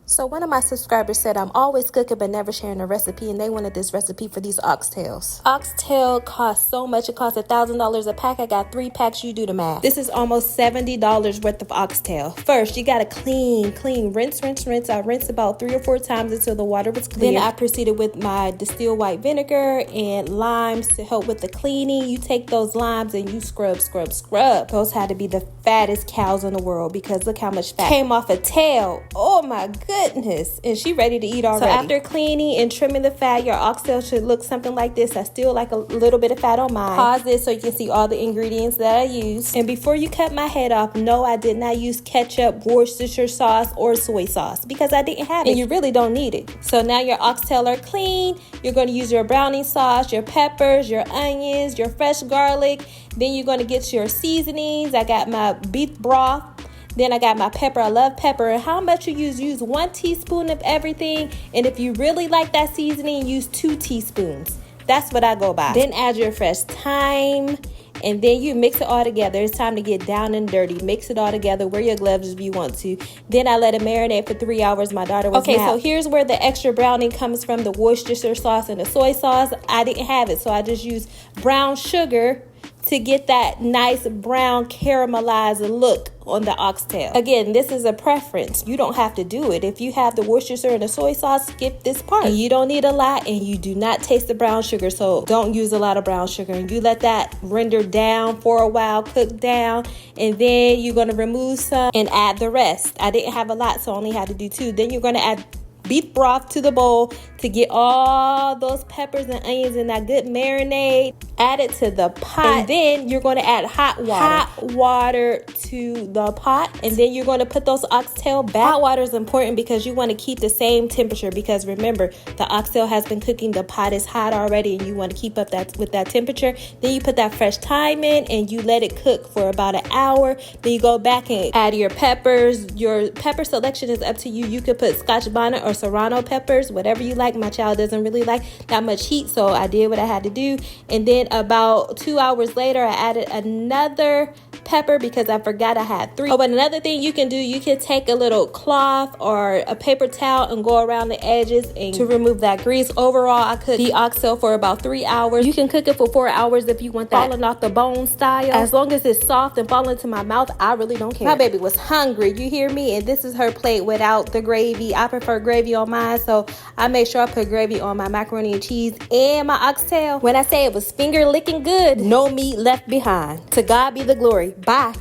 So one of my subscribers said I'm always cooking but never sharing a recipe, and they wanted this recipe for these oxtails. Oxtail costs so much. It costs $1,000 a pack. I got 3 packs. You do the math. This is almost $70 worth of oxtail. First, you gotta clean, rinse. I rinsed about 3 or 4 times until the water was clear. Then I proceeded with my distilled white vinegar and limes to help with the cleaning. You take those limes and you scrub. Those had to be the fattest cows in the world, because look how much fat came off a tail. Oh my goodness. And she ready to eat already. So after cleaning and trimming the fat, your oxtail should look something like this. I still like a little bit of fat on mine. Pause this so you can see all the ingredients that I used. And before you cut my head off, no, I did not use ketchup, Worcestershire sauce, or soy sauce, because I didn't have it. And you really don't need it. So now your oxtail are clean. You're going to use your browning sauce, your peppers, your onions, your fresh garlic. Then you're going to get your seasonings. I got my beef broth. Then I got my pepper. I love pepper. And how much you use 1 teaspoon of everything. And if you really like that seasoning, use 2 teaspoons. That's what I go by. Then add your fresh thyme. And then you mix it all together. It's time to get down and dirty. Mix it all together. Wear your gloves if you want to. Then I let it marinate for 3 hours. My daughter was napped. So here's where the extra browning comes from. The Worcestershire sauce and the soy sauce. I didn't have it, so I just used brown sugar to get that nice brown caramelized look on the oxtail. Again, this is a preference. You don't have to do it. If you have the Worcestershire and the soy sauce, skip this part. And you don't need a lot, and you do not taste the brown sugar, so don't use a lot of brown sugar. And you let that render down for a while, cook down, and then you're going to remove some and add the rest. I didn't have a lot, so I only had to do 2. Then you're going to add beef broth to the bowl to get all those peppers and onions in that good marinade. Add it to the pot, and then you're going to add hot water to the pot, and then you're going to put those oxtail back. Hot water is important because you want to keep the same temperature, because remember, the oxtail has been cooking, the pot is hot already, and you want to keep up that with that temperature. Then you put that fresh thyme in and you let it cook for about an hour. Then you go back and add your peppers. Your pepper selection is up to you. You could put Scotch bonnet or serrano peppers, whatever you like. My child doesn't really like that much heat, so I did what I had to do. And then about 2 hours later, I added another pepper because I forgot I had 3. Oh, but another thing you can do, you can take a little cloth or a paper towel and go around the edges and to remove that grease. Overall, I cooked the oxtail for about 3 hours. You can cook it for 4 hours if you want that falling off the bone style. As long as it's soft and falling to my mouth, I really don't care. My baby was hungry, you hear me? And this is her plate without the gravy. I prefer gravy on mine, so I made sure I put gravy on my macaroni and cheese and my oxtail. When I say it was finger licking good, no meat left behind. To God be the glory. Bye.